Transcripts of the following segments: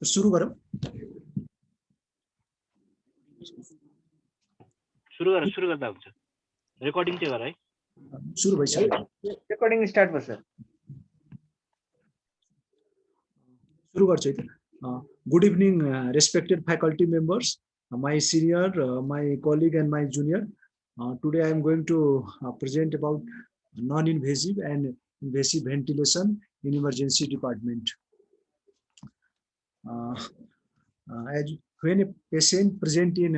सुरु गरौँ। सुरु गर्दा हुन्छ। रेकर्डिङ चाहिँ गर है। सुरु भइसक्यो। रेकर्डिङ स्टार्ट भयो सर। सुरु गर्छु है त। Good evening respected faculty members, my senior, my colleague and my junior. Today I am going to present about non-invasive and invasive ventilation in emergency department. When a patient present in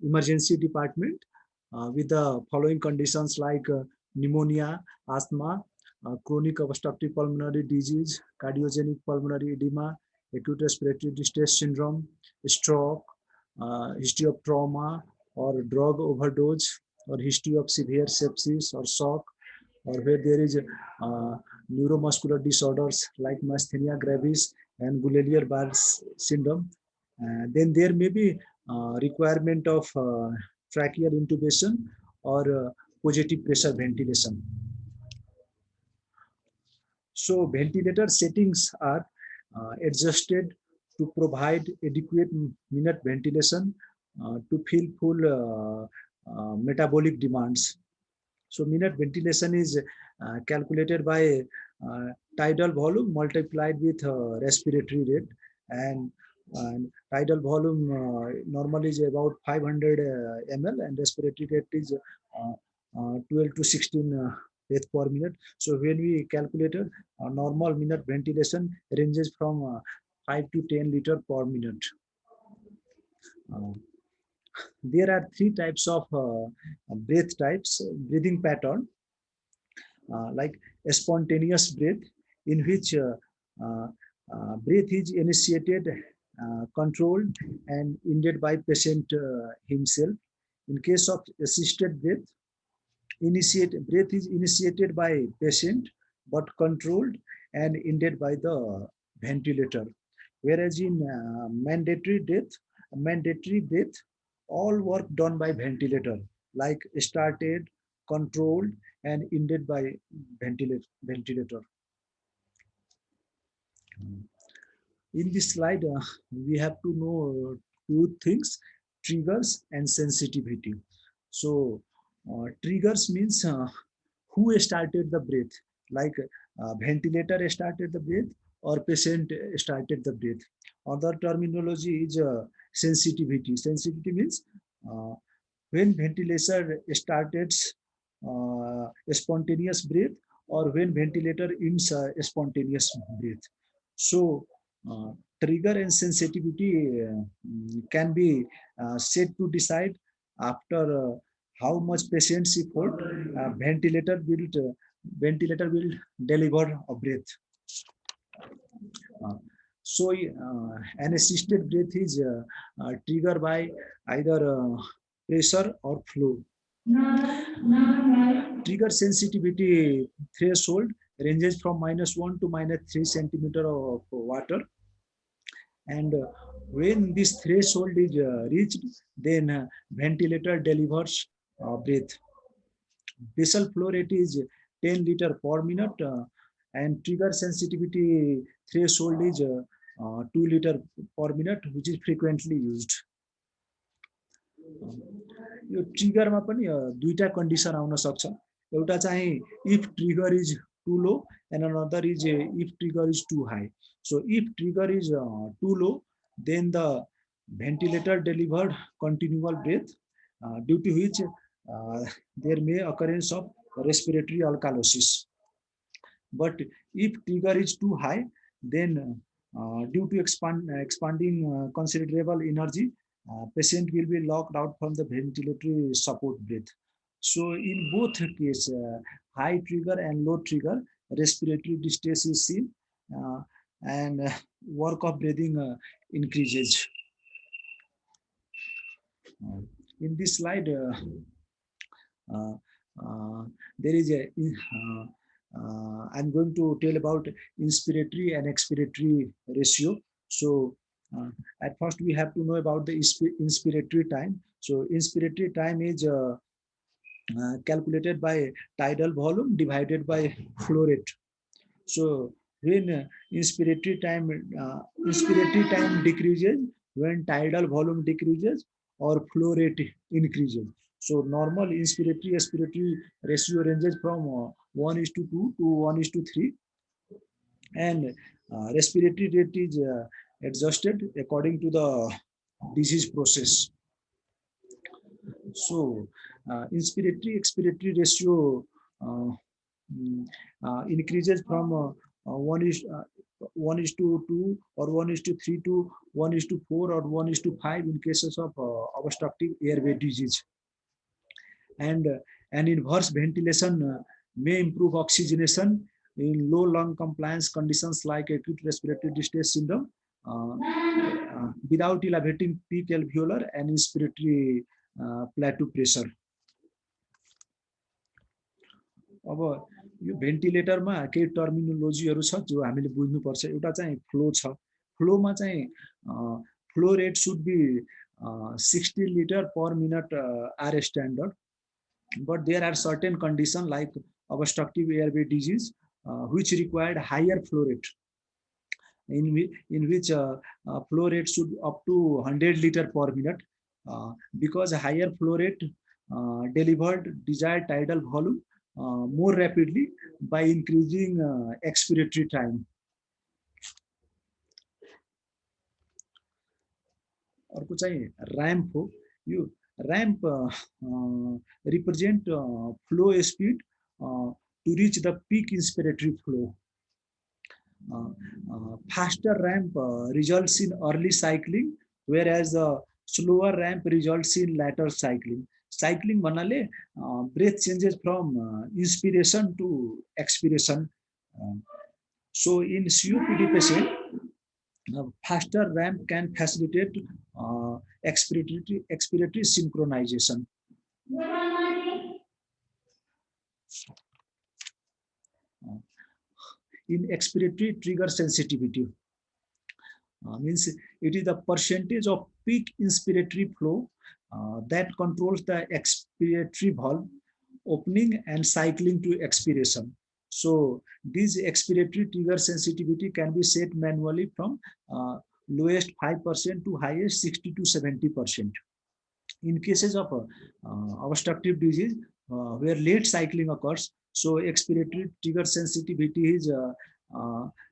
emergency department with the following conditions like pneumonia, asthma, chronic obstructive pulmonary disease, cardiogenic pulmonary edema, acute respiratory distress syndrome, stroke, history of trauma or drug overdose, or history of severe sepsis or shock, or where there is neuromuscular disorders like myasthenia gravis and Guillier-Barré syndrome, then there may be requirement of tracheal intubation or positive pressure ventilation. So ventilator settings are adjusted to provide adequate minute ventilation to fill full metabolic demands. So minute ventilation is calculated by tidal volume multiplied with respiratory rate, and tidal volume normally is about 500 ml and respiratory rate is 12 to 16 breath per minute. So when we calculated normal minute ventilation ranges from 5 to 10 liter per minute. There are three types of breathing pattern, like a spontaneous breath, in which breath is initiated, controlled and ended by patient himself. In case of assisted breath, breath is initiated by patient but controlled and ended by the ventilator. Whereas in mandatory breath, all work done by ventilator, like started, controlled and ended by ventilator. In this slide, we have to know two things: triggers and sensitivity. So triggers means who started the breath, like ventilator started the breath or patient started the breath. Other terminology is sensitivity. Sensitivity means when ventilator started a spontaneous breath or when ventilator ends a spontaneous breath. So trigger and sensitivity can be set to decide after how much patient effort ventilator will deliver a breath. So an assisted breath is triggered by either pressure or flow. Trigger sensitivity threshold ranges from -1 to -3 centimeter of water, and when this threshold is reached, then ventilator delivers breath. Basal flow rate is 10 liter per minute, and trigger sensitivity threshold is 2 liter per minute, which is frequently used. यो ट्रिगरमा पनि दुईटा condition आउन सक्छ। एउटा चाहिँ if trigger is too low and another is if trigger is too high. So if trigger is too low, then the ventilator delivered continual breath, due to which there may occurrence of respiratory alkalosis. But if trigger is too high, then due to expanding considerable energy, patient will be locked out from the ventilatory support breath. So in both cases, high trigger and low trigger, respiratory distress is seen, and work of breathing increases. In this slide, there is a I'm going to tell about inspiratory and expiratory ratio. So at first we have to know about the inspiratory time. So inspiratory time is calculated by tidal volume divided by flow rate. So when inspiratory time decreases, when tidal volume decreases or flow rate increases. So normal inspiratory expiratory ratio ranges from 1:2 to 1:3, and respiratory rate is adjusted according to the disease process. So inspiratory expiratory ratio increases from 1:2 or 1:3 to 1:4 or 1:5 in cases of obstructive airway disease. And an inverse ventilation may improve oxygenation in low lung compliance conditions like acute respiratory distress syndrome without elevating peak alveolar and inspiratory plateau pressure. अब यो भेन्टिलेटरमा केही टर्मिनोलोजीहरू छ जो हामीले बुझ्नुपर्छ। एउटा चाहिँ flow छ, फ्लोमा चाहिँ flow rate should be 60 litre per minute or standard, but there are certain conditions like obstructive airway disease which required higher flow rate, in which flow rate should up to 100 liter per minute because higher flow rate delivered desired tidal volume more rapidly by increasing expiratory time. अर्को चाहिँ ramp हो। यो ramp represent flow speed to reach the peak inspiratory flow. Faster ramp results in early cycling, whereas slower ramp results in later cycling. Cycling भन्नाले breath changes from inspiration to expiration. So in COPD patient, faster ramp can facilitate expiratory synchronization. In expiratory trigger sensitivity, means it is the percentage of peak inspiratory flow that controls the expiratory valve opening and cycling to expiration. So this expiratory trigger sensitivity can be set manually from lowest 5% to highest 60 to 70%. In cases of obstructive disease where late cycling occurs, so expiratory trigger sensitivity is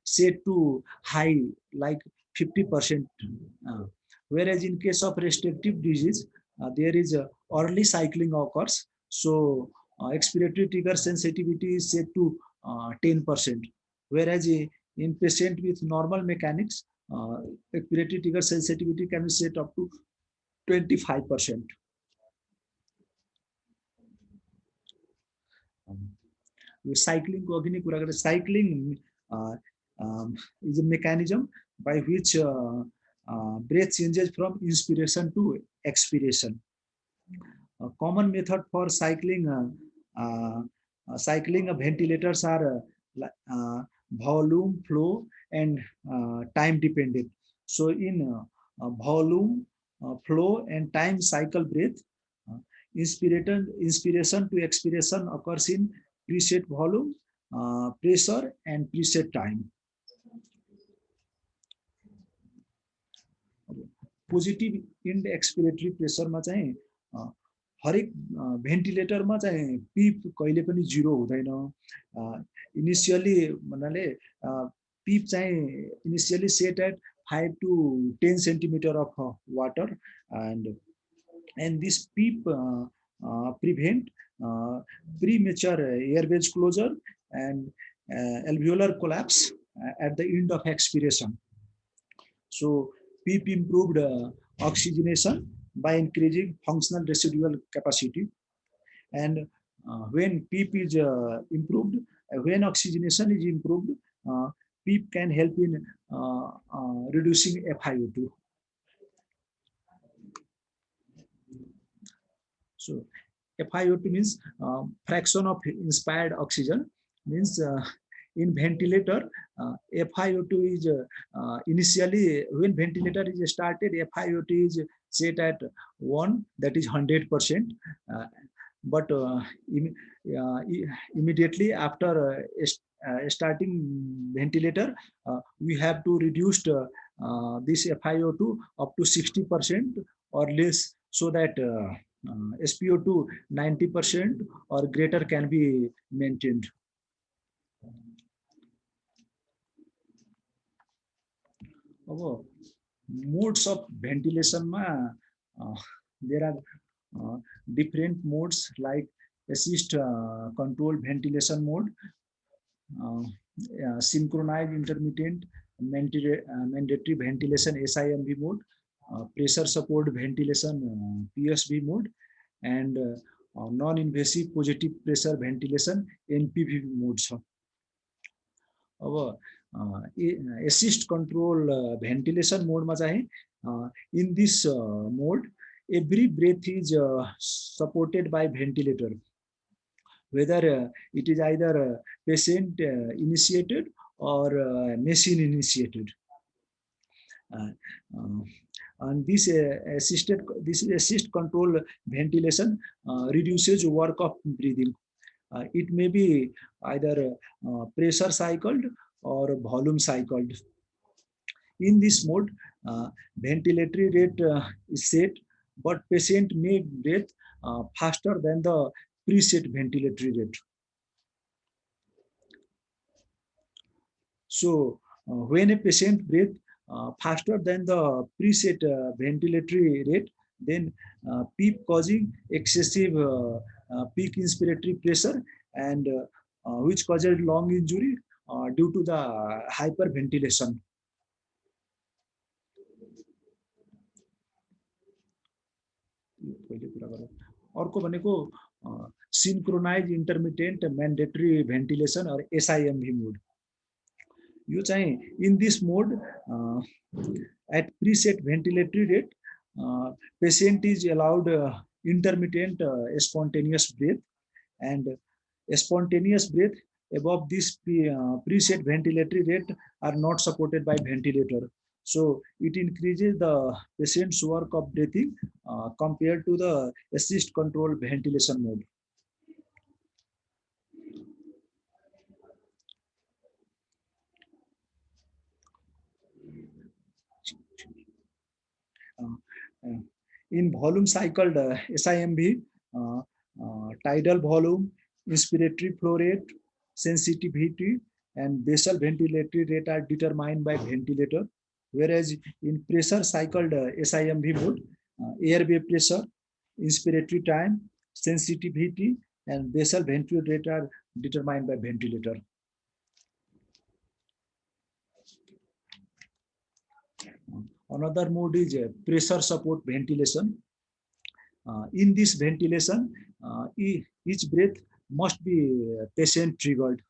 set to high, like 50%. Whereas in case of restrictive disease, there is early cycling occurs, so expiratory trigger sensitivity is set to 10%. Whereas in patient with normal mechanics, expiratory trigger sensitivity can be set up to 25%. Cycling को अघि नै कुरा गरे, cycling is a mechanism by which breath changes from inspiration to expiration. A common method for cycling ventilators are volume, flow, and time dependent. So in volume, flow, and time cycle breath, inspiration to expiration occurs in preset volume, pressure, and preset time. Positive end expiratory pressure मा चाहिँ हरेक ventilator मा चाहिँ पीप कहिले पनि 0 हुँदैन। Initially भन्नाले पीप चाहिँ initially set at 5 to 10 centimeter of water, and this peep prevent premature airways closure and alveolar collapse at the end of expiration. So PEEP improved oxygenation by increasing functional residual capacity, and when PEEP is improved, when oxygenation is improved, PEEP can help in reducing FiO2. So FiO2 means fraction of inspired oxygen, means in ventilator, FiO2 is initially, when ventilator is started, FiO2 is set at 1, that is 100%, but immediately after starting ventilator, we have to reduce this FiO2 up to 60% or less, so that SpO2 90% or greater can be maintained. अब modes of ventilation there are different modes like assist control ventilation mode, synchronized intermittent mandatory ventilation SIMV mode, pressure support ventilation PSV mode, and non-invasive positive pressure ventilation NPV modes. अब assist control ventilation mode मा चाहिँ in this mode every breath is supported by ventilator, whether it is either patient initiated or machine initiated. And this assist control ventilation reduces work of breathing. It may be either pressure cycled or volume cycled. In this mode, ventilatory rate is set, but patient may breathe faster than the preset ventilatory rate. So when a patient breathes faster than the preset ventilatory rate, then PEEP causing excessive peak inspiratory pressure, and which causes lung injury due to the hyperventilation. अर्को भनेको synchronized intermittent mandatory ventilation or SIMV mode. यो चाहिँ in this mode at preset ventilatory rate, patient is allowed intermittent spontaneous breath, and spontaneous breath above this preset ventilatory rate are not supported by ventilator. So it increases the patient's work of breathing compared to the assist control ventilation mode. In volume cycled SIMV, tidal volume, inspiratory flow rate, sensitivity, and basal ventilatory rate are determined by ventilator, whereas in pressure cycled SIMV mode, airway pressure, inspiratory time, sensitivity, and basal ventilatory rate are determined by ventilator. Another mode is pressure support ventilation. In this ventilation, each breath must be patient triggered,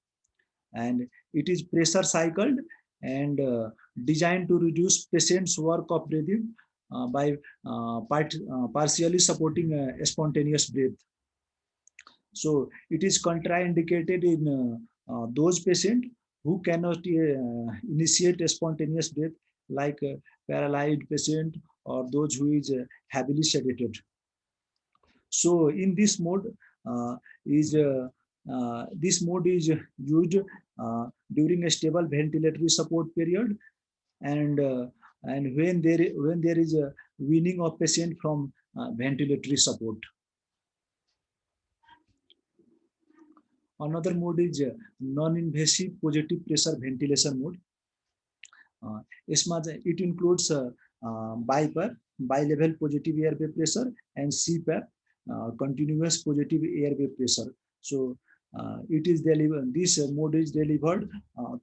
and it is pressure cycled and designed to reduce patient's work of breathing by partially supporting spontaneous breath. So it is contraindicated in those patients who cannot initiate a spontaneous breath, like paralyzed patient or those who is heavily sedated. So in this mode is used during a stable ventilatory support period, and when there is a weaning of patient from ventilatory support. Another mode is non-invasive positive pressure ventilation mode. It includes BiPAP, bi-level positive airway pressure, and CPAP, continuous positive airway pressure. So it is delivered. This mode is delivered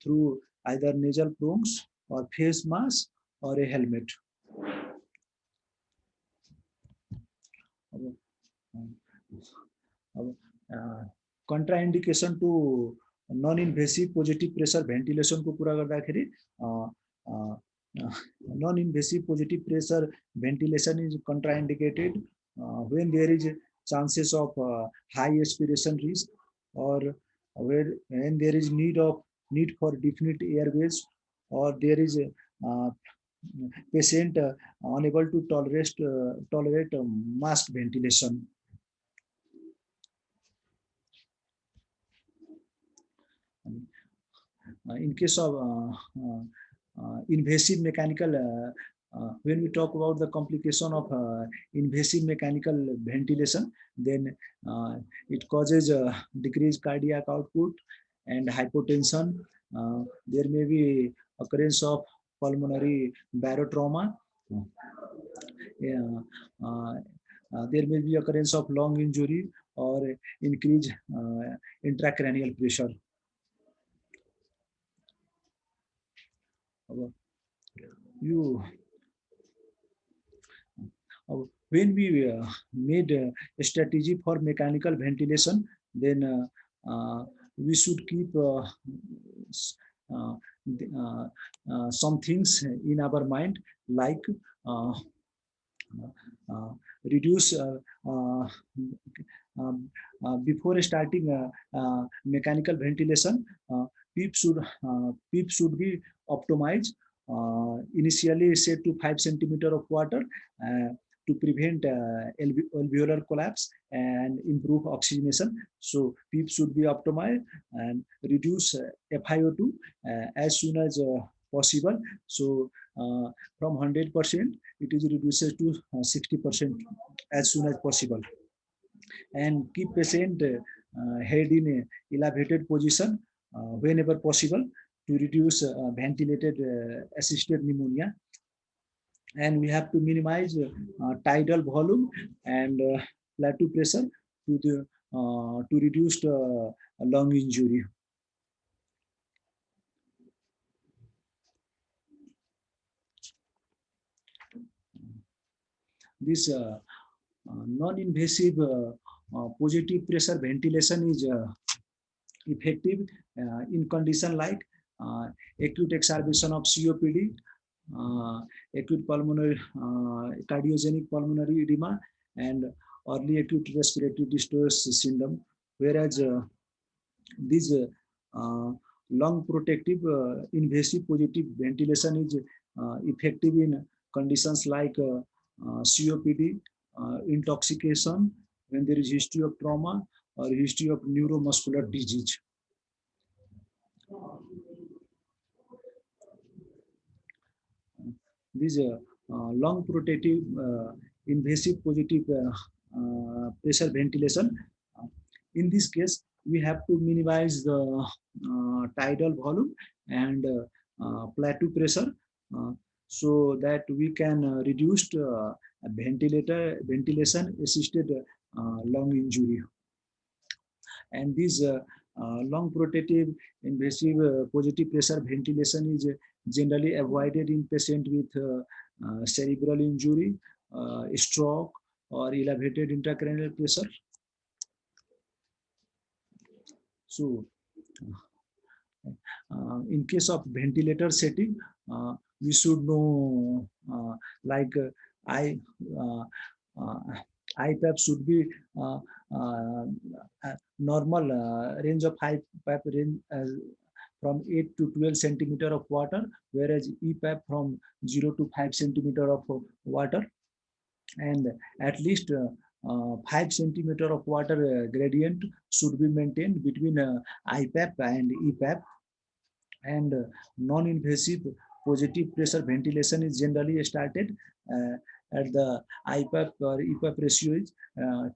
through either nasal prongs or face mask or a helmet. Contraindication to non-invasive positive pressure ventilation को पूरा गर्दाखेरि non-invasive positive pressure ventilation is contraindicated when there is chances of high aspiration risk, or when there is need for definite airways, or there is a patient unable to tolerate mask ventilation. in case of invasive mechanical, when we talk about the complication of invasive mechanical ventilation, then it causes decreased cardiac output and hypotension. There may be occurrence of pulmonary barotrauma. Yeah, there may be occurrence of lung injury or increased intracranial pressure. You when we made a strategy for mechanical ventilation, then we should keep some things in our mind, like reduce before starting mechanical ventilation, PEEP should be optimized. Initially set to 5 centimeter of water to prevent alveolar collapse and improve oxygenation. So PEEP should be optimized and reduce FiO2 as soon as possible. So from 100%, it is reduced to 60% as soon as possible. And keep patient head in a elevated position whenever possible to reduce ventilated assisted pneumonia. And we have to minimize tidal volume and plateau pressure to reduce lung injury. This non-invasive positive pressure ventilation is effective in condition like acute exacerbation of COPD, acute pulmonary cardiogenic pulmonary edema, and early acute respiratory distress syndrome. Whereas this lung protective invasive positive ventilation is effective in conditions like COPD, intoxication, when there is history of trauma or history of neuromuscular disease. This lung protective invasive positive pressure ventilation. In this case, we have to minimize the tidal volume and plateau pressure so that we can reduce ventilation assisted lung injury. And this lung protective invasive positive pressure ventilation is generally avoided in patient with cerebral injury, stroke, or elevated intracranial pressure. So in case of ventilator setting, we should know like IPAP should be normal range of IPAP range from 8 to 12 centimeter of water, whereas EPAP from 0 to 5 centimeter of water, and at least 5 centimeter of water gradient should be maintained between IPAP and EPAP. And non-invasive positive pressure ventilation is generally started at the IPAP or EPAP ratio is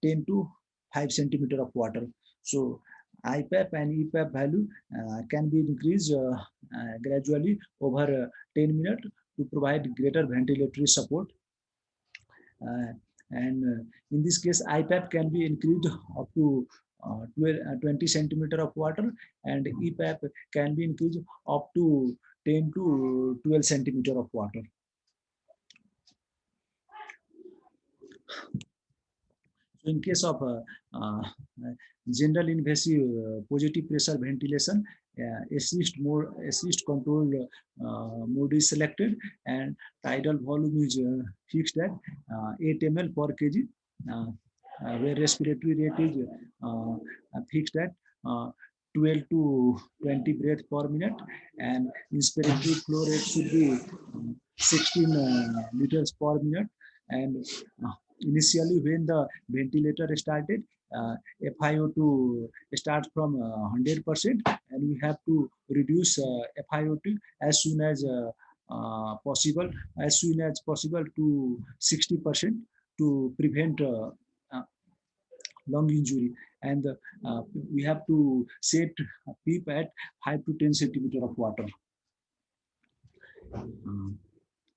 10 to 5 centimeter of water. So IPAP and EPAP value can be increased gradually over 10 minutes to provide greater ventilatory support. And in this case, IPAP can be increased up to 20 centimeter of water, and EPAP can be increased up to 10 to 12 centimeter of water. So in case of general invasive positive pressure ventilation, assist control mode is selected, and tidal volume is fixed at 8 ml per kg, where respiratory rate is fixed at 12 to 20 breaths per minute, and inspiratory flow rate should be 16 liters per minute. And initially, when the ventilator started, FiO2 starts from 100%, and we have to reduce FiO2 as soon as possible to 60% to prevent lung injury, and we have to set PEEP at 5 to 10 centimeter of water.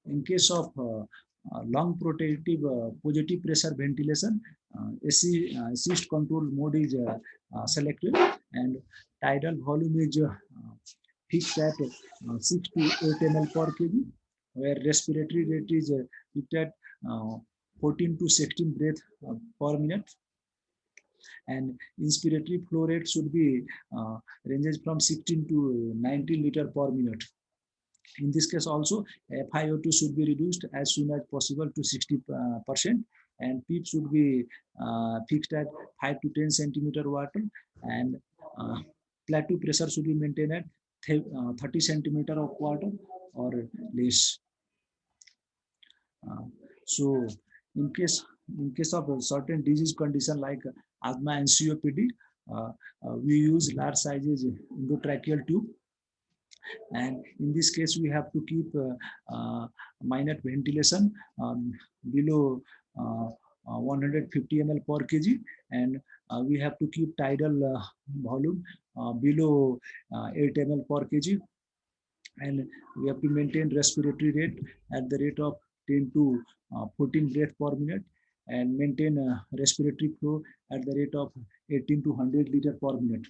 In case of lung protective positive pressure ventilation, assist control mode is selected, and tidal volume is fixed at 6 to 8 ml per kg, where respiratory rate is fixed at 14 to 16 breath per minute, and inspiratory flow rate should be ranges from 16 to 19 liter per minute. In this case also, FiO2 should be reduced as soon as possible to 60%, and PEEP should be fixed at 5 to 10 centimeter water, and plateau pressure should be maintained at 30 centimeter of water or less. So in case of a certain disease condition like asthma and COPD, we use large sizes endotracheal tube, and in this case we have to keep minute ventilation below 150 ml per kg, and we have to keep tidal volume below 8 ml per kg, and we have to maintain respiratory rate at the rate of 10 to 14 breath per minute, and maintain respiratory flow at the rate of 18 to 100 liter per minute.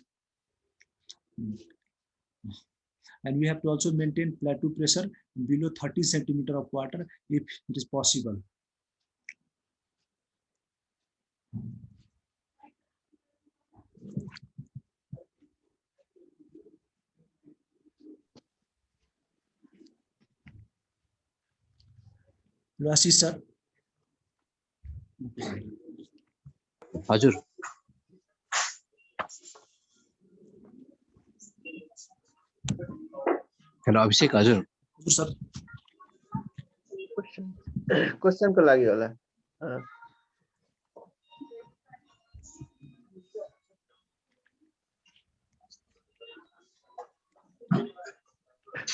And we have to also maintain plateau pressure below 30 centimeter of water if it is possible. Ashish sir. हजुर hello अभिषेक हजुर sir question को लागि होला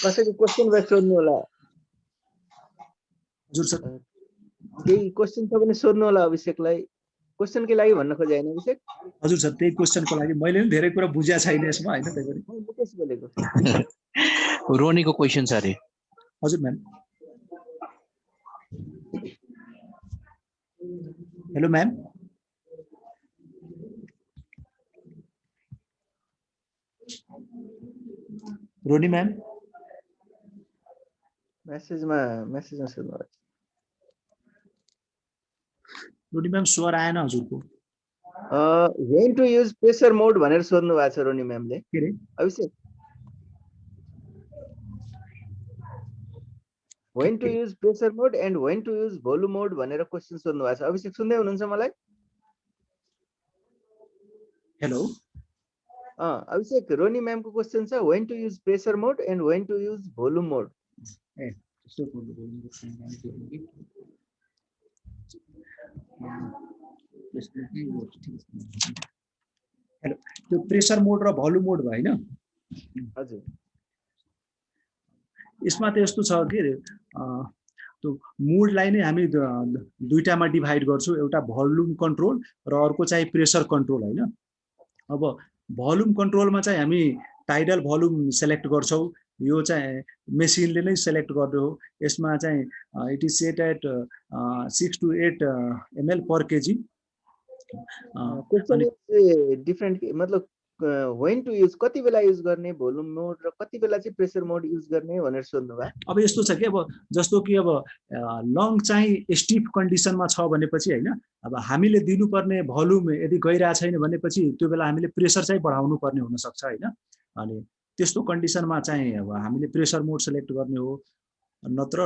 कसैको question back सोध्नु होला हजुर sir केही क्वेशन छ भने सोध्नु होला अभिषेकलाई क्वेशन के लागि भन्न खोजे हैन अभिषेक हजुर सर त्यही क्वेशनको लागि मैले पनि धेरै कुरा बुझ्या छैन यसमा हैन त्यही गरी मुकेश बोलेको रोनीको क्वेशन छ अरे हजुर म्याम हेलो म्याम रोनी म्याम मेसेजमा सोध्नु होला रोनी म्याम स्वर आएन हजुरको when to use pressure mode भनेर सोध्नु भएको छ रोनी म्यामले के रे अभिषेक when to use pressure mode and when to use volume mode भनेर क्वेशन सोध्नु भएको छ अभिषेक सुन्दै हुनुहुन्छ मलाई हेलो अभिषेक रोनी म्याम को क्वेशन छ when to use pressure mode and when to use volume mode ए त्यस्तो बोल्नु हेलो त्यो प्रेसर मोड र भोल्युम मोड भयो हैन हजुर यसमा त यस्तो छ के त्यो मोडलाई नै हामी दुईटामा डिभाइड गर्छौं एउटा भोल्युम कन्ट्रोल र अर्को चाहिँ प्रेसर कन्ट्रोल हैन अब भोल्युम कन्ट्रोलमा चाहिँ हामी टाइडल भोल्युम सेलेक्ट गर्छौं यो चाहिँ मेसिनले नै सेलेक्ट गर्ने हो यसमा चाहिँ it is set at 6 to 8 ml per kg question different मतलब when to use कति बेला युज गर्ने भोल्युम मोड र कति बेला चाहिँ प्रेसर मोड युज गर्ने भनेर सोध्नु भयो अब यस्तो छ कि अब जस्तो कि अब लङ चाहिँ स्टिफ कन्डिसनमा छ भनेपछि हैन अब हामीले दिनुपर्ने भोल्युम यदि गइरा छैन भनेपछि त्यो बेला हामीले प्रेसर चाहिँ बढाउनु पर्ने हुन सक्छ हैन अनि त्यस्तो कन्डिसनमा चाहिँ अब हामीले प्रेसर मोड सेलेक्ट गर्ने हो नत्र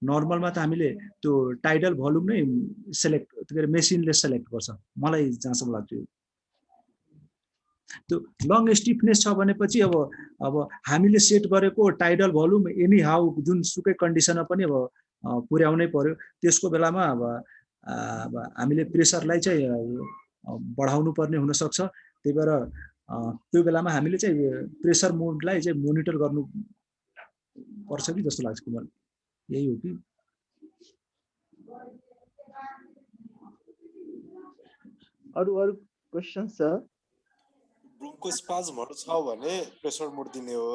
नर्मलमा त हामीले त्यो टाइडल भोल्युम नै सेलेक्ट त्यो मेसिनले सेलेक्ट गर्छ मलाई जहाँसम्म लाग्छ त्यो लङ स्टिफनेस छ भनेपछि अब हामीले सेट गरेको टाइडल भोल्युम एनी हाउ जुन सुकै कन्डिसनमा पनि अब पुर्याउनै पर्यो त्यसको बेलामा अब हामीले प्रेसरलाई चाहिँ बढाउनु पर्ने हुन सक्छ। त्यही भएर त्यो बेलामा हामीले चाहिँ प्रेसर मोडलाई चाहिँ मोनिटर गर्नु पर्छ कि जस्तो लाग्छ कुमार। यही हो कि? अरु क्वेशन्स छ? ब्रोन्को स्पाज्महरु छ भने प्रेसर मोड दिने हो।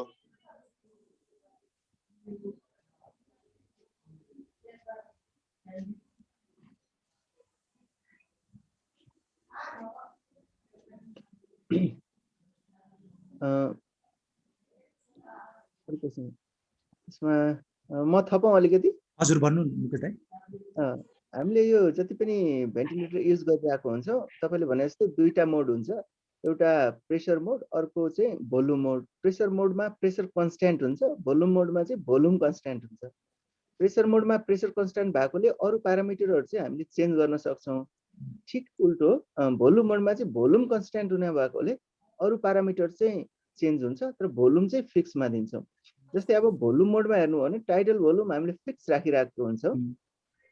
यसमा म थपौँ अलिकति। हजुर भन्नु मुकेश दाइ। हामीले यो जति पनि भेन्टिलेटर युज गरिरहेको हुन्छौँ, तपाईँले भने जस्तै दुईटा मोड हुन्छ। एउटा प्रेसर मोड, अर्को चाहिँ भोल्युम मोड। प्रेसर मोडमा प्रेसर कन्स्ट्यान्ट हुन्छ, भोल्युम मोडमा चाहिँ भोल्युम कन्स्ट्यान्ट हुन्छ। प्रेसर मोडमा प्रेसर कन्स्ट्यान्ट भएकोले अरू प्यारामिटरहरू चाहिँ हामीले चेन्ज गर्न सक्छौँ। ठिक उल्टो भोल्युम मोडमा चाहिँ भोल्युम कन्स्ट्यान्ट हुने भएकोले अरू प्यारामिटर चाहिँ चेन्ज हुन्छ, तर भोल्युम चाहिँ फिक्समा दिन्छौँ। जस्तै अब भोल्युम मोडमा हेर्नु हो भने टाइडल भोल्युम हामीले फिक्स राखिरहेको हुन्छौँ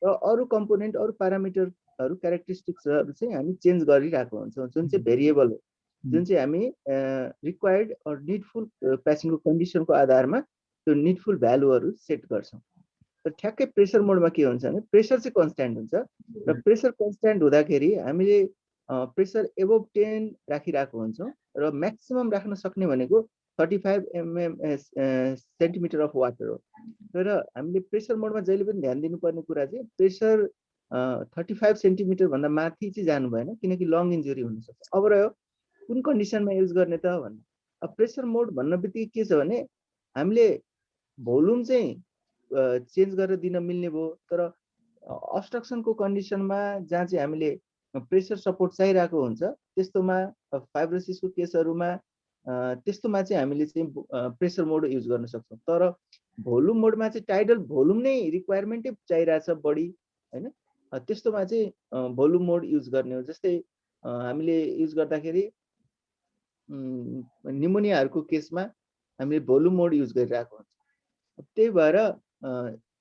र अरू कम्पोनेन्ट, अरू प्यारामिटरहरू, क्यारेक्टरिस्टिक्सहरू चाहिँ हामी चेन्ज गरिरहेको हुन्छौँ, जुन चाहिँ भेरिएबल हो, जुन चाहिँ हामी रिक्वायर्ड अर निडफुल पेसेन्टको कन्डिसनको आधारमा त्यो निडफुल भ्यालुहरू सेट गर्छौँ। तर ठ्याक्कै प्रेसर मोडमा के हुन्छ भने प्रेसर चाहिँ कन्स्ट्यान्ट हुन्छ र प्रेसर कन्स्ट्यान्ट हुँदाखेरि हामीले प्रेसर एबोभ 10 राखिरहेको हुन्छौँ र म्याक्सिमम राख्न सक्ने भनेको 35 सेन्टिमिटर अफ वाटर हो। तर हामीले प्रेसर मोडमा जहिले पनि ध्यान दिनुपर्ने कुरा चाहिँ प्रेसर 35 सेन्टिमिटर भन्दा माथि चाहिँ जानु भएन, किनकि लङ इन्जुरी हुनसक्छ। अब रह्यो कुन कन्डिसनमा युज गर्ने त भन्ने। अब प्रेसर मोड भन्ने बित्तिकै के छ भने हामीले भोल्युम चाहिँ चेन्ज गरेर दिन मिल्ने भयो, तर अब्स्ट्रक्सनको कन्डिसनमा जहाँ चाहिँ हामीले प्रेसर सपोर्ट चाहिरहेको हुन्छ त्यस्तोमा, फाइब्रोसिसको केसहरूमा त्यस्तोमा चाहिँ हामीले चाहिँ प्रेसर मोड युज गर्न सक्छौँ। तर भोल्युम मोडमा चाहिँ टाइडल भोल्युम नै रिक्वायरमेन्टै चाहिरहेछ बढी हैन, त्यस्तोमा चाहिँ भोल्युम मोड युज गर्ने हो। जस्तै हामीले युज गर्दाखेरि निमोनियाहरूको केसमा हामीले भोल्युम मोड युज गरिरहेको हुन्छ। त्यही भएर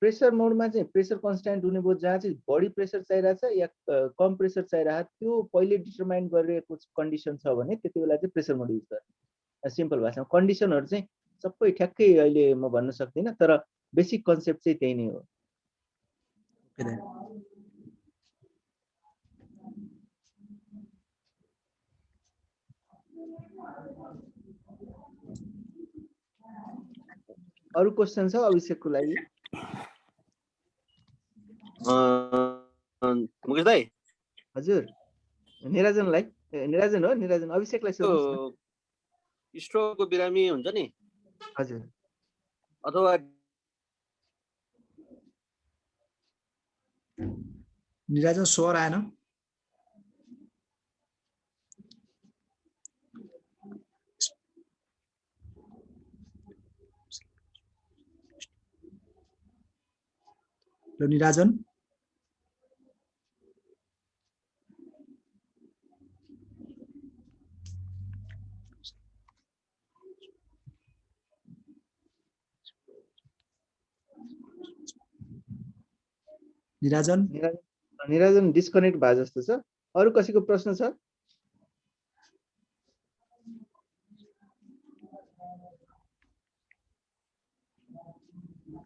प्रेसर मोडमा चाहिँ प्रेसर कन्स्ट्यान्ट हुने भयो, जहाँ चाहिँ बढी प्रेसर चाहिरहेछ या कम प्रेसर चाहिरहेको त्यो पहिले डिटरमाइन गरिएको कन्डिसन छ भने त्यति बेला चाहिँ प्रेसर मोड युज गर्ने। सिम्पल भाषामा कन्डिसनहरू चाहिँ सबै ठ्याक्कै अहिले म भन्न सक्दिनँ, तर बेसिक कन्सेप्ट चाहिँ त्यही नै हो। अरू क्वेशन छ अभिषेकको लागि? मुकेश दाइ। हजुर, निराजनलाई, निराजन हो, निराजन अभिषेकलाई सोध्नुहोस् न। स्ट्रोकको बिरामी हुन्छ नि, हजुर, अथवा निराजन स्वर आएन। ल निराजन। निराजन निराजन डिस्कनेक्ट भए जस्तो छ। अरू कसैको प्रश्न छ?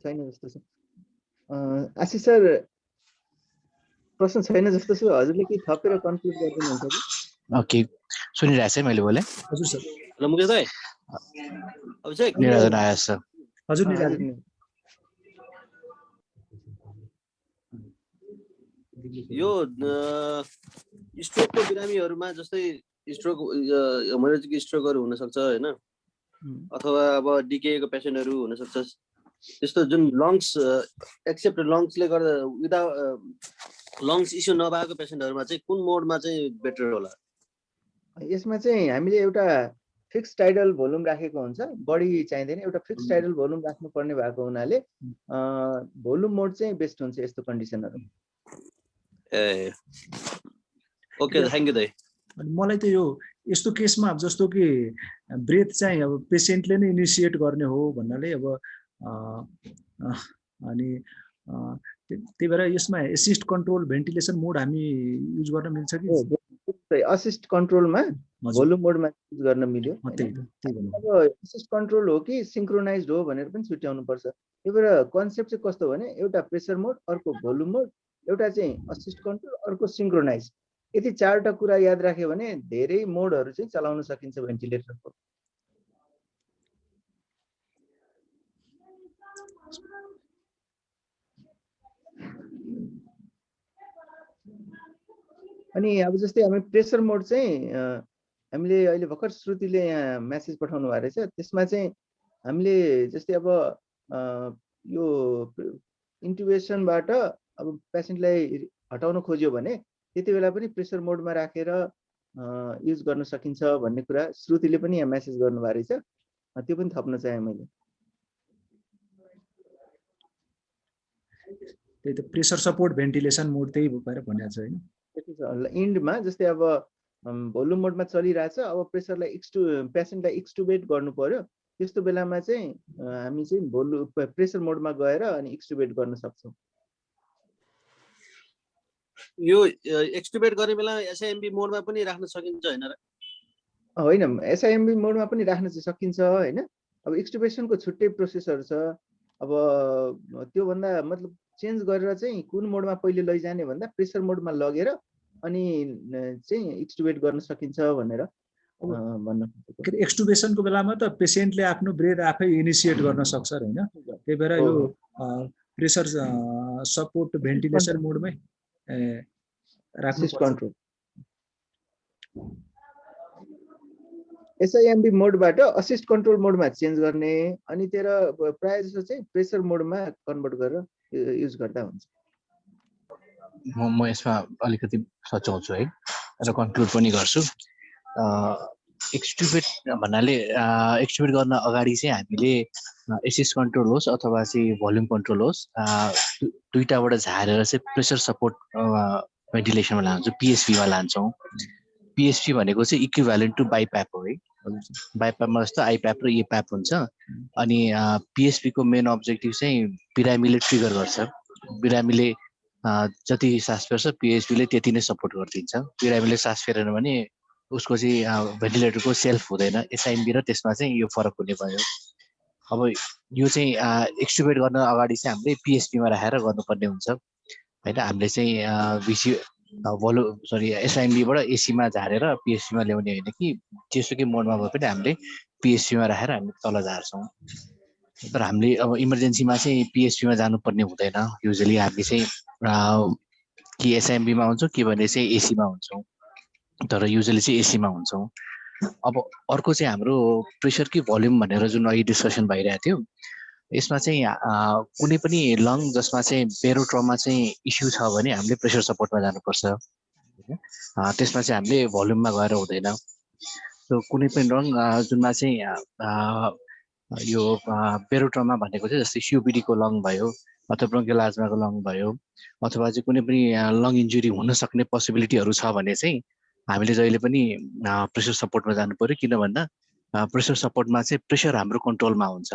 छैन जस्तो छ। आशिष सर प्रश्न छैन जस्तो छ। हजुरले के थपेर कन्क्लुड गर्नुहुन्छ कि? ओके, सुनिरहेछ है मैले बोले? हजुर सर। ल मुकेश दाइ, अभिषेक निराजन आएछ सर। हजुर निराजन। यो स्ट्रोकको बिरामीहरूमा जस्तै स्ट्रोक हेमोरेजिक स्ट्रोकहरू हुन सक्छ हैन, अथवा अब डिकेको पेसेन्टहरू हुन सक्छ। त्यस्तो जुन लङ्स एक्सेप्ट लङ्सले गर्दा विदाउट लङ्स इस्यु नभएको पेसेन्टहरूमा चाहिँ कुन मोडमा चाहिँ बेटर होला? यसमा चाहिँ हामीले एउटा फिक्स टाइडल भोल्युम राखेको हुन्छ, बढी चाहिँदैन। एउटा फिक्स टाइडल भोल्युम राख्नुपर्ने भएको हुनाले भोल्युम मोड चाहिँ बेस्ट हुन्छ यस्तो कन्डिसनहरू। ए ओके, थ्याङ्क यू दाइ। अनि मलाई त यो यस्तो केसमा जस्तो कि ब्रेथ चाहिँ अब पेसेन्टले नै इनिसिएट गर्ने हो भन्नाले अब अनि त्यही भएर यसमा एसिस्ट कन्ट्रोल भेन्टिलेसन मोड हामी युज गर्न मिल्छ कि? असिस्ट कन्ट्रोलमा हजुर भोल्युम मोडमा युज गर्न मिल्यो त्यही त त्यही भन्नु अब असिस्ट कन्ट्रोल हो कि सिङ्क्रोनाइज्ड हो भनेर पनि छुट्याउनु पर्छ। त्यही भएर कन्सेप्ट चाहिँ कस्तो भने एउटा प्रेसर मोड, अर्को भोल्युम मोड, एउटा चाहिँ असिस्ट कन्ट्रोल, अर्को सिङ्क्रोनाइज। यदि 4टा कुरा याद राख्यो भने धेरै मोडहरू चाहिँ चलाउन सकिन्छ भेन्टिलेटरको। अनि अब जस्तै हामी प्रेसर मोड चाहिँ हामीले अहिले भर्खर श्रुतिले यहाँ मेसेज पठाउनु भएको रहेछ। त्यसमा चाहिँ हामीले जस्तै अब यो इन्टुबेसनबाट अब पेसेन्टलाई हटाउन खोज्यो भने त्यति बेला पनि प्रेसर मोडमा राखेर युज गर्न सकिन्छ भन्ने कुरा श्रुतिले पनि यहाँ मेसेज गर्नुभएको रहेछ। त्यो पनि थप्न चाहे मैले। त्यही त प्रेसर सपोर्ट भेन्टिलेसन मोड त्यही भएर भनेको छ हैन। इन्डमा जस्तै अब भोल्युम मोडमा चलिरहेछ, अब प्रेसरलाई पेसेन्टलाई एक्सटुबेट गर्नु पर्यो, त्यस्तो बेलामा चाहिँ हामी चाहिँ प्रेसर मोडमा गएर अनि एक्सटुबेट गर्न सक्छौँ। यो एक्सटुबेट गर्ने बेला एसआइएमबी मोडमा पनि राख्न सकिन्छ हैन र? होइन, एसआइएमबी मोडमा पनि राख्न चाहिँ सकिन्छ हैन। अब एक्सटुबेसनको छुट्टै प्रोसेसहरू छ। अब त्योभन्दा मतलब चेन्ज गरेर चाहिँ कुन मोडमा पहिले लैजाने भन्दा प्रेसर मोडमा लगेर अनि चाहिँ एक्सटुबेट गर्न सकिन्छ भनेर भन्न खोजेको। एक्सटुबेसनको बेलामा त पेसेन्टले आफ्नो ब्रेथ आफै इनिसिएट गर्न सक्छ हैन। त्यही भएर यो प्रेसर सपोर्ट भेन्टिलेसन मोडमै राख्नु असिस्ट कन्ट्रोल। एसआइएमबी मोडबाट असिस्ट कन्ट्रोल मोडमा चेन्ज गर्ने अनि प्रायः जस्तो चाहिँ प्रेसर मोडमा कन्भर्ट गरेर युज गर्दा हुन्छ। म यसमा अलिकति सच्याउँछु है र कन्क्लुड पनि गर्छु। एक्सट्युबेट भन्नाले एक्सट्युबेट गर्न अगाडि चाहिँ हामीले एसिस्ट कन्ट्रोल होस् अथवा चाहिँ भोल्युम कन्ट्रोल होस्, दुईटाबाट झारेर चाहिँ प्रेसर सपोर्ट भेन्टिलेसनमा लान्छौँ, पिएसपीमा लान्छौँ। पिएसपी भनेको चाहिँ इक्विभ्यालेन्ट टु बाइप्याप हो है। बाइप्यापमा जस्तो आइप्याप र एप्याप हुन्छ। अनि पिएसपीको मेन अब्जेक्टिभ चाहिँ बिरामीले ट्रिगर गर्छ। बिरामीले जति सास फेर्छ पिएसपीले त्यति नै सपोर्ट गरिदिन्छ। बिरामीले सास फेरेन भने उसको चाहिँ भेन्टिलेटरको सेल्फ हुँदैन। एसआइएमबी र त्यसमा चाहिँ यो फरक हुने भयो। अब यो चाहिँ एक्सट्युबेट गर्न अगाडि चाहिँ हामीले पिएसपीमा राखेर गर्नुपर्ने हुन्छ होइन। हामीले चाहिँ एसआइएमबीबाट एसीमा झारेर पिएसपीमा ल्याउने होइन कि जेसुकै मोडमा भए पनि हामीले पिएसपीमा राखेर हामी तल झार्छौँ। तर हामीले अब इमर्जेन्सीमा चाहिँ पिएसपीमा जानुपर्ने हुँदैन। युजली हामी चाहिँ कि एसआइएमबीमा हुन्छौँ कि भने चाहिँ एसीमा हुन्छौँ, तर युजली चाहिँ एसीमा हुन्छौँ। अब अर्को चाहिँ हाम्रो प्रेसर कि भोल्युम भनेर जुन अघि डिस्कसन भइरहेको थियो, यसमा चाहिँ कुनै पनि लङ जसमा चाहिँ बेरोट्रमा चाहिँ इस्यु छ भने हामीले प्रेसर सपोर्टमा जानुपर्छ। त्यसमा चाहिँ हामीले भोल्युममा गएर हुँदैन। सो कुनै पनि लङ जुनमा चाहिँ यो बेरोट्रमा भनेको चाहिँ जस्तै सिओपिडीको लङ भयो अथवा ब्रोन्कियल आज्माको लङ भयो अथवा चाहिँ कुनै पनि लङ इन्जुरी हुन सक्ने पोसिबिलिटीहरू छ भने चाहिँ हामीले जहिले पनि प्रेसर सपोर्टमा जानु पर्यो। किन भन्दा प्रेसर सपोर्टमा चाहिँ प्रेसर हाम्रो कन्ट्रोलमा हुन्छ,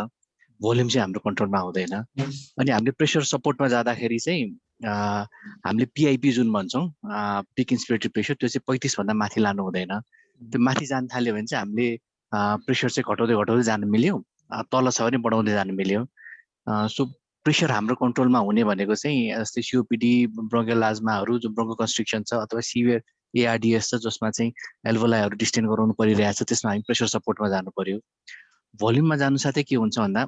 भोल्युम चाहिँ हाम्रो कन्ट्रोलमा हुँदैन। अनि हामीले प्रेसर सपोर्टमा जाँदाखेरि चाहिँ हामीले पिआइपी जुन भन्छौँ, पिक इन्सपिरेटरी प्रेसर, त्यो चाहिँ 35 भन्दा माथि लानु हुँदैन। त्यो माथि जान थाल्यो भने चाहिँ हामीले प्रेसर चाहिँ घटाउँदै जानु मिल्यो, तल छ भने बढाउँदै जानु मिल्यो। सो प्रेसर हाम्रो कन्ट्रोलमा हुने भनेको चाहिँ जस्तै सिओपिडी, ब्रोन्कियल आज्माहरू जो ब्रोन्को कन्स्ट्रिक्सन छ अथवा सिभियर एआरडिएस छ जसमा चाहिँ एल्भोलाइहरू डिस्टेन्ड गराउनु परिरहेको छ, त्यसमा हामी प्रेसर सपोर्टमा जानु पर्यो। भोल्युममा जानु साथै के हुन्छ भन्दा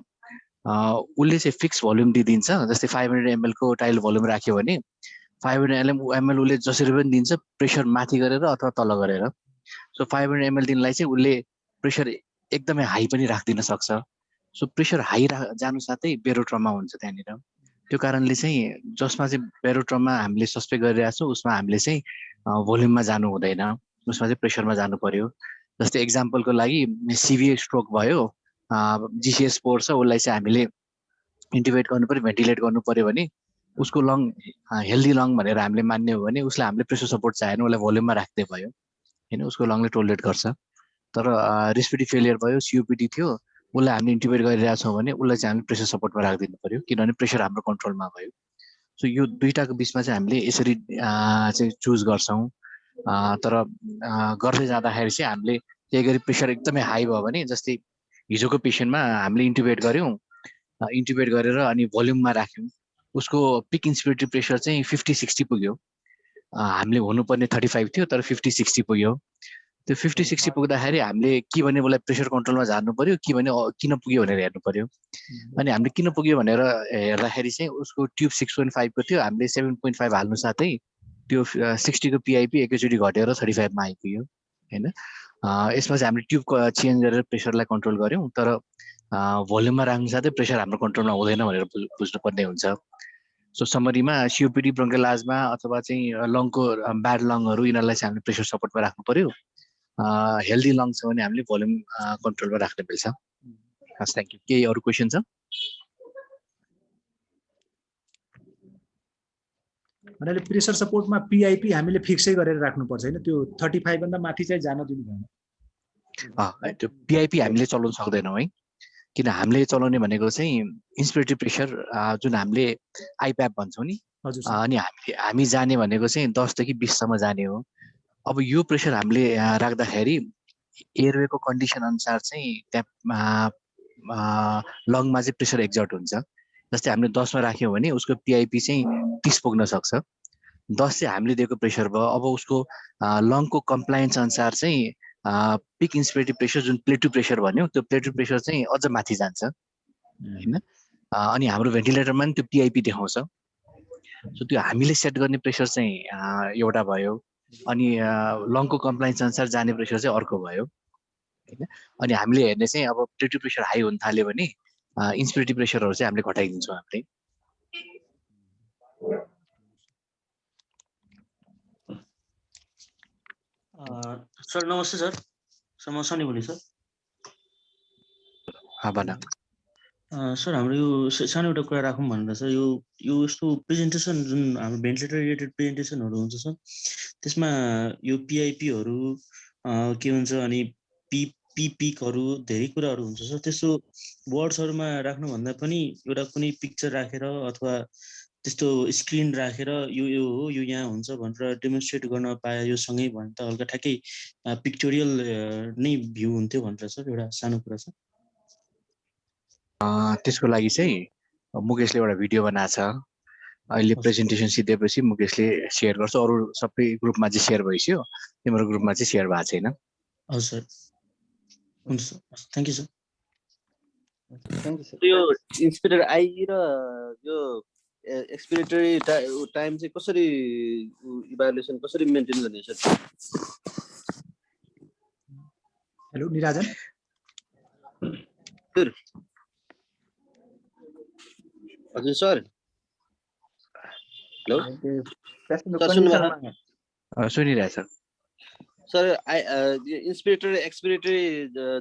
उसले चाहिँ फिक्स भोल्युम दिइदिन्छ। जस्तै 500 ml को टाइल भोल्युम राख्यो भने 500 ml उसले जसरी पनि दिन्छ, प्रेसर माथि गरेर अथवा तल गरेर। सो 500 ml दिनलाई चाहिँ उसले प्रेसर एकदमै हाई पनि राखिदिन सक्छ। सो प्रेसर हाई जानु साथै बेरोट्रमा हुन्छ त्यहाँनिर। त्यो कारणले चाहिँ जसमा चाहिँ बेरोट्रमा हामीले सस्पेक्ट गरिरहेको छौँ उसमा हामीले चाहिँ भोल्युममा जानु हुँदैन, उसमा चाहिँ प्रेसरमा जानु पर्यो। जस्तै एक्जाम्पलको लागि सिभियर स्ट्रोक भयो, जिसिएस 4 छ, उसलाई चाहिँ हामीले इन्टिबेट गर्नु पर्यो, भेन्टिलेट गर्नु पर्यो भने उसको लङ हेल्दी लङ भनेर हामीले मान्ने हो भने उसलाई हामीले प्रेसर सपोर्ट चाहिएन, उसलाई भोल्युममा राख्दै भयो होइन, उसको लङले टोलरेट गर्छ। तर रेस्पिरेटरी फेलियर भयो, सिओपिडी थियो, उसलाई हामीले इन्टिबेट गरिरहेछौँ भने उसलाई चाहिँ हामीले प्रेसर सपोर्टमा राखिदिनु पर्यो, किनभने प्रेसर हाम्रो कन्ट्रोलमा भयो। सो यो दुईटाको बिचमा चाहिँ हामीले यसरी चाहिँ चुज गर्छौँ। तर गर्दै जाँदाखेरि चाहिँ हामीले त्यही गरी प्रेसर एकदमै हाई भयो भने जस्तै हिजोको पेसेन्टमा हामीले इन्टुबेट गऱ्यौँ, इन्टुबेट गरेर अनि भोल्युममा राख्यौँ, उसको पिक इन्स्पिरेटरी प्रेसर चाहिँ 50-60 पुग्यो। हामीले हुनुपर्ने 35 थियो तर 50-60 पुग्यो। त्यो 50-60 पुग्दाखेरि हामीले कि भने उसलाई प्रेसर कन्ट्रोलमा झार्नु पर्यो, कि भने किन पुग्यो भनेर हेर्नु पर्यो। अनि हामीले किन पुग्यो भनेर हेर्दाखेरि चाहिँ उसको ट्युब 6.5 को थियो, हामीले 7.5 हाल्नु साथै त्यो 60 को पिआइपी एकैचोटि घटेर 35 मा आइपुग्यो हैन। यसमा चाहिँ हामीले ट्युब चेन्ज गरेर प्रेसरलाई कन्ट्रोल गर्यौँ, तर भोल्युममा राख्नु साथै प्रेसर हाम्रो कन्ट्रोलमा हुँदैन भनेर बुझ्नुपर्ने हुन्छ। सो समरीमा सिओपिडी ब्रोङ्कियल आजमा अथवा चाहिँ लङको ब्याड लङहरू यिनीहरूलाई चाहिँ हामीले प्रेसर सपोर्टमा राख्नु पर्यो। हेल्दी लङ छ भने हामीले भोल्युम कन्ट्रोलमा राख्ने मिल्छ। हस्, थ्याङ्क यू। केही अरू क्वेसन छ? अनि प्रेसर सपोर्टमा पिआइपी हामीले फिक्सै गरेर राख्नुपर्छ हैन, त्यो 35 भन्दा माथि चाहिँ जान दिनु भएन। त्यो पिआइपी हामीले चलाउन सक्दैनौँ है, किन हामीले चलाउने भनेको चाहिँ इन्स्पिरेटरी प्रेसर जुन हामीले आइप्याप भन्छौँ नि, अनि हामी जाने भनेको चाहिँ 10 देखि 20 सम्म जाने हो। अब यो प्रेसर हामीले राख्दाखेरि एयरवेको कन्डिसन अनुसार चाहिँ त्यहाँ लङमा चाहिँ प्रेसर एक्जर्ट हुन्छ। जस्तै हामीले 10 मा राख्यौँ भने उसको पिआइपी चाहिँ 30 पुग्न सक्छ। 10 चाहिँ हामीले दिएको प्रेसर भयो। अब उसको लङको कम्प्लायन्स अनुसार चाहिँ पिक इन्स्पिरेटरी प्रेसर जुन प्लेटु प्रेसर भन्यो, त्यो प्लेटु प्रेसर चाहिँ अझ माथि जान्छ हैन। अनि हाम्रो भेन्टिलेटरमा पनि त्यो पिआइपी देखाउँछ। सो त्यो हामीले सेट गर्ने प्रेसर चाहिँ एउटा भयो, अनि लङको कम्प्लायन्स अनुसार जाने प्रेसर चाहिँ अर्को भयो हैन। अनि हामीले हेर्ने चाहिँ अब प्लेटु प्रेसर हाई हुन थाल्यो भने इन्स्पिरेटरी प्रेसरहरू चाहिँ हामीले घटाइदिन्छौँ हामीले। सर नमस्ते सर, म सनी बोलेँ सर। भन सर, हाम्रो यो सानो एउटा कुरा राखौँ भनेर सर, यो यस्तो प्रेजेन्टेसन जुन हाम्रो भेन्टिलेटर रिलेटेड प्रेजेन्टेसनहरू हुन्छ सर, त्यसमा यो पिआइपीहरू के भन्छ अनि पिकहरू धेरै कुराहरू हुन्छ सर। त्यस्तो वर्ड्सहरूमा राख्नुभन्दा पनि एउटा कुनै पिक्चर राखेर अथवा त्यस्तो स्क्रिन राखेर यो हो यो यहाँ हुन्छ भनेर डेमोन्स्ट्रेट गर्न पाए यो सँगै भने त हल्का ठ्याक्कै पिक्चोरियल नै भ्यू हुन्थ्यो भनेर सर एउटा सानो कुरा छ। त्यसको लागि चाहिँ मुकेशले एउटा भिडियो बनाएको छ। अहिले प्रेजेन्टेसन सिधेपछि मुकेशले सेयर गर्छ। अरू सबै ग्रुपमा चाहिँ सेयर भइसक्यो, तिम्रो ग्रुपमा चाहिँ सेयर भएको छैन। हजुर सर, हुन्छ सर, थ्याङ्क यू सर। यो इन्स्पिरेटर आई र यो एक्सपिरेटरी टाइम चाहिँ कसरी इभ्यालुएसन कसरी मेन्टेन गर्ने सर? हेलो निराजन। हजुर सर, हेलो सुनिरहेछ सर। इन्स्पिरेटर एक्सपिरेटरी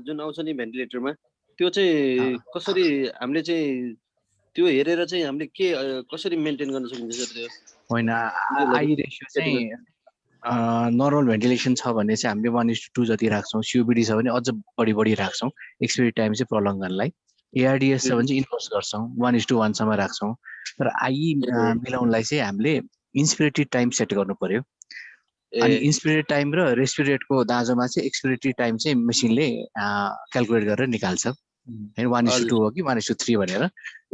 जुन आउँछ नि भेन्टिलेटरमा, त्यो चाहिँ कसरी हामीले चाहिँ त्यो हेरेर चाहिँ हामीले के कसरी मेन्टेन गर्न सकिन्छ सर? त्यो होइन, आई रेसियो चाहिँ नर्मल भेन्टिलेसन छ भने चाहिँ हामीले 1:2 जति राख्छौँ। सिओपिडी छ भने अझ बढी राख्छौँ एक्सपिरेटी टाइम चाहिँ प्रलङ गर्नलाई। एआरडिएस छ भने चाहिँ इन्भर्स गर्छौँ, 1:1 सम्म राख्छौँ। तर आई मिलाउनलाई चाहिँ हामीले इन्स्पिरेटरी टाइम सेट गर्नु पर्यो। अनि इन्स्पिरेट टाइम र रेस्पिरेटको दाँजोमा चाहिँ एक्सपिरेटरी टाइम चाहिँ मेसिनले क्यालकुलेट गरेर निकाल्छ होइन, 1:2 हो कि 1:3 भनेर।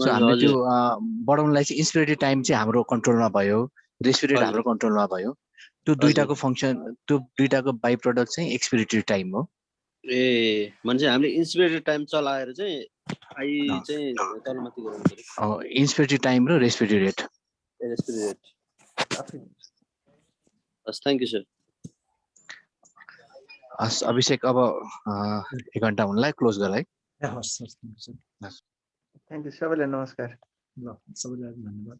सो हामीले त्यो बढाउनलाई चाहिँ इन्स्पिरेटरी टाइम चाहिँ हाम्रो कन्ट्रोलमा भयो, रेस्पिरेट हाम्रो कन्ट्रोलमा भयो। त्यो दुईटाको फङ्सन, त्यो दुईटाको बाई प्रडक्ट चाहिँ एक्सपिरेटरी टाइम हो। भने हामीले इन्स्पिरेटरी टाइम चलाएर चाहिँ आई चाहिँ तलमाथि गर्नु पर्यो। इन्स्पिरेटरी टाइम र रेस्पिरेटरी रेट। हस्, थ्याङ्क यू सर। हस् अभिषेक, अब 1 घन्टा हुनलाई क्लोज गर है। हस् सर, थ्याङ्क यू सबैलाई, नमस्कार। ल सबैलाई धन्यवाद।